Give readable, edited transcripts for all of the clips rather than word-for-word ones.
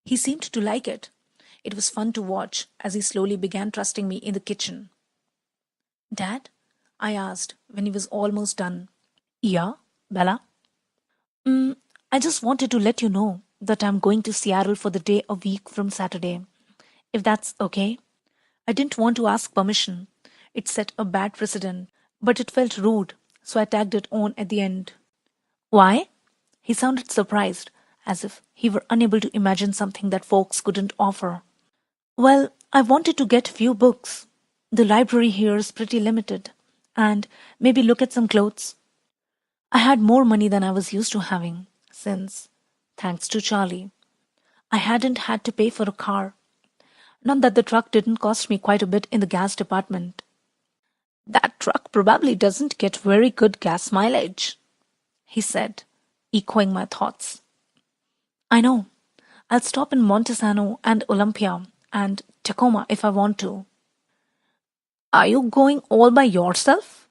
He seemed to like it. It was fun to watch as he slowly began trusting me in the kitchen. Dad? I asked when he was almost done. Yeah, Bella? Mm, I just wanted to let you know that I'm going to Seattle for the day a week from Saturday, if that's okay. I didn't want to ask permission. It set a bad precedent, but it felt rude, so I tagged it on at the end. Why? He sounded surprised, as if he were unable to imagine something that folks couldn't offer. Well, I wanted to get few books. The library here is pretty limited, and maybe look at some clothes. I had more money than I was used to having, since, thanks to Charlie, I hadn't had to pay for a car. Not that the truck didn't cost me quite a bit in the gas department. That truck probably doesn't get very good gas mileage, he said, echoing my thoughts. I know. I'll stop in Montesano and Olympia and Tacoma if I want to. Are you going all by yourself?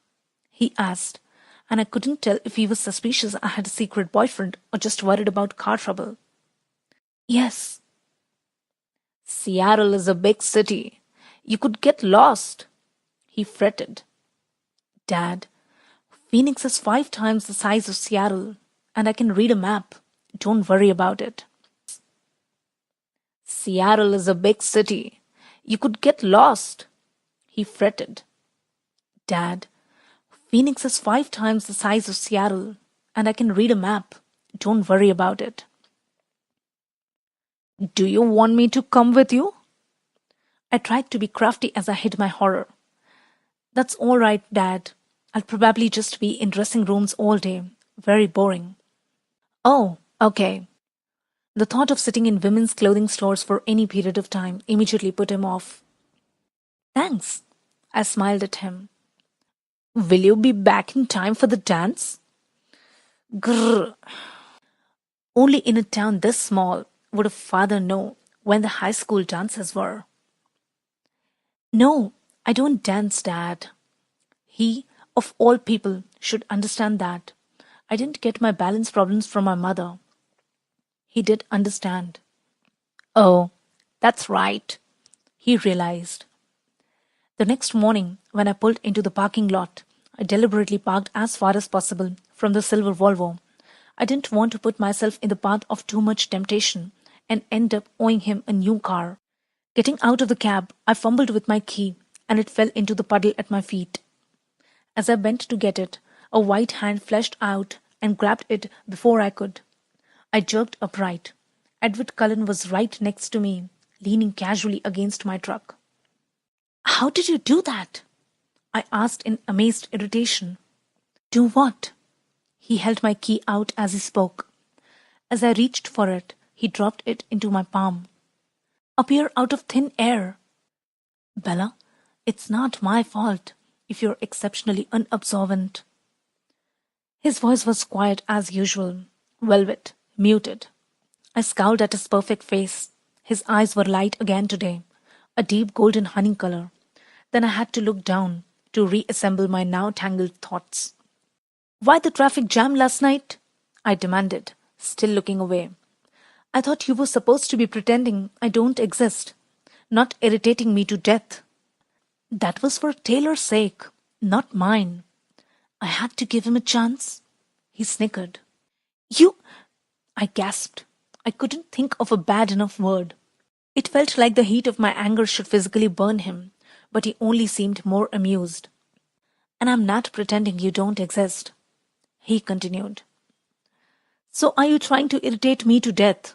He asked, and I couldn't tell if he was suspicious I had a secret boyfriend or just worried about car trouble. Yes. Seattle is a big city. You could get lost, he fretted. Dad, Phoenix is 5 times the size of Seattle, and I can read a map. Don't worry about it. Seattle is a big city. You could get lost, he fretted. Dad, Phoenix is 5 times the size of Seattle, and I can read a map. Don't worry about it. Do you want me to come with you? I tried to be crafty as I hid my horror. That's all right, Dad. I'll probably just be in dressing rooms all day. Very boring. Oh, okay. The thought of sitting in women's clothing stores for any period of time immediately put him off. Thanks. I smiled at him. Will you be back in time for the dance? Grrr. Only in a town this small would a father know when the high school dances were. No, I don't dance, Dad. He, of all people, should understand that. I didn't get my balance problems from my mother. He did understand. Oh, that's right, he realized. The next morning, when I pulled into the parking lot, I deliberately parked as far as possible from the silver Volvo. I didn't want to put myself in the path of too much temptation and end up owing him a new car. Getting out of the cab, I fumbled with my key, and it fell into the puddle at my feet. As I bent to get it, a white hand flashed out and grabbed it before I could. I jerked upright. Edward Cullen was right next to me, leaning casually against my truck. How did you do that? I asked in amazed irritation. Do what? He held my key out as he spoke. As I reached for it, he dropped it into my palm. Appear out of thin air. Bella, it's not my fault if you're exceptionally unobservant. His voice was quiet as usual, velvet, muted. I scowled at his perfect face. His eyes were light again today, a deep golden honey color. Then I had to look down to reassemble my now tangled thoughts. Why the traffic jam last night? I demanded, still looking away. I thought you were supposed to be pretending I don't exist, not irritating me to death. That was for Taylor's sake, not mine. I had to give him a chance. He snickered. You... I gasped. I couldn't think of a bad enough word. It felt like the heat of my anger should physically burn him, but he only seemed more amused. And I'm not pretending you don't exist, he continued. So are you trying to irritate me to death,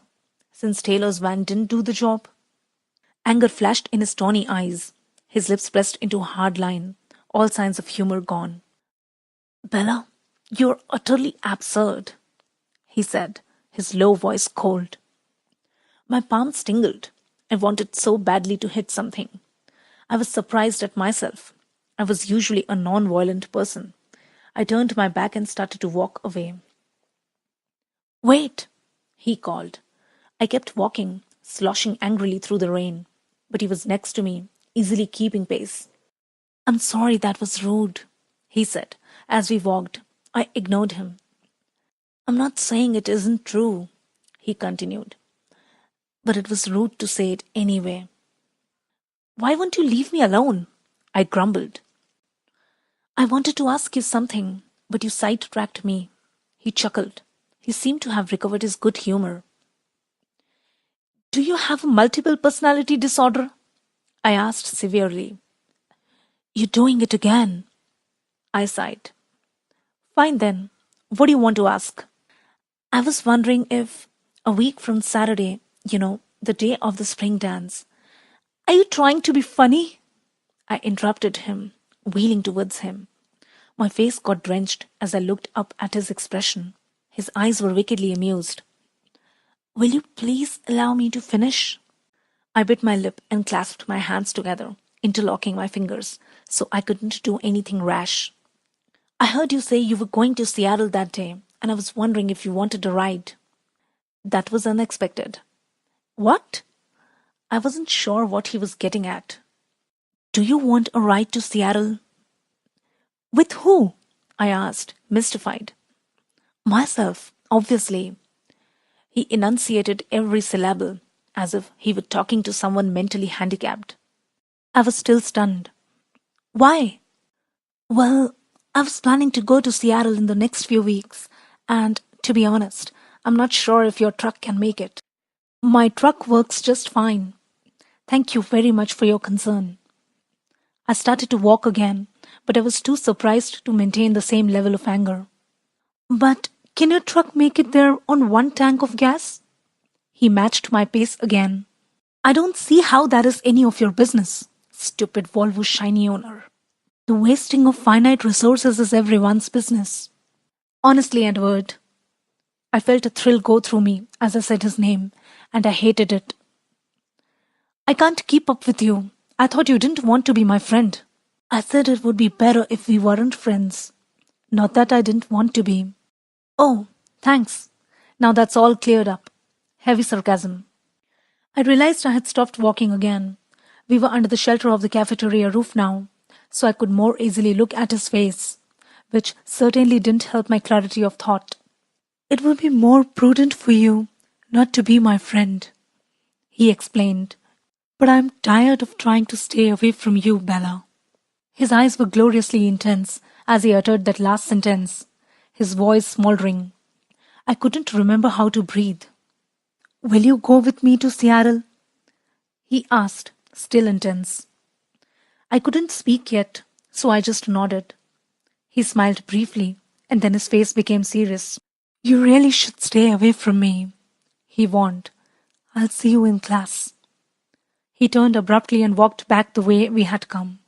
since Taylor's van didn't do the job? Anger flashed in his tawny eyes. His lips pressed into a hard line, all signs of humor gone. Bella, you're utterly absurd, he said, his low voice cold. My palms tingled. I wanted so badly to hit something. I was surprised at myself. I was usually a non-violent person. I turned my back and started to walk away. Wait, he called. I kept walking, sloshing angrily through the rain, but he was next to me, easily keeping pace. I'm sorry that was rude, he said, as we walked. I ignored him. I'm not saying it isn't true, he continued. but it was rude to say it anyway. Why won't you leave me alone? I grumbled. I wanted to ask you something, but you sidetracked me. He chuckled. He seemed to have recovered his good humor. Do you have a multiple personality disorder? I asked severely. You're doing it again. I sighed. Fine then. What do you want to ask? I was wondering if, a week from Saturday, the day of the spring dance. Are you trying to be funny? I interrupted him, wheeling towards him. My face got drenched as I looked up at his expression. His eyes were wickedly amused. Will you please allow me to finish? I bit my lip and clasped my hands together, interlocking my fingers, so I couldn't do anything rash. I heard you say you were going to Seattle that day, and I was wondering if you wanted a ride. That was unexpected. What? I wasn't sure what he was getting at. Do you want a ride to Seattle? With who? I asked, mystified. Myself, obviously. He enunciated every syllable, as if he were talking to someone mentally handicapped. I was still stunned. Why? Well, I was planning to go to Seattle in the next few weeks, and, to be honest, I'm not sure if your truck can make it. My truck works just fine. Thank you very much for your concern. I started to walk again, but I was too surprised to maintain the same level of anger. But can your truck make it there on one tank of gas? He matched my pace again. I don't see how that is any of your business, stupid Volvo shiny owner. The wasting of finite resources is everyone's business. Honestly, Edward, I felt a thrill go through me as I said his name, and I hated it. I can't keep up with you. I thought you didn't want to be my friend. I said it would be better if we weren't friends. Not that I didn't want to be. Oh, thanks. Now that's all cleared up. Heavy sarcasm. I realized I had stopped walking again. We were under the shelter of the cafeteria roof now, so I could more easily look at his face, which certainly didn't help my clarity of thought. It would be more prudent for you not to be my friend, he explained. But I'm tired of trying to stay away from you, Bella. His eyes were gloriously intense as he uttered that last sentence, his voice smoldering. I couldn't remember how to breathe. Will you go with me to Seattle? He asked, still intense. I couldn't speak yet, so I just nodded. He smiled briefly, and then his face became serious. You really should stay away from me, he warned. I'll see you in class. He turned abruptly and walked back the way we had come.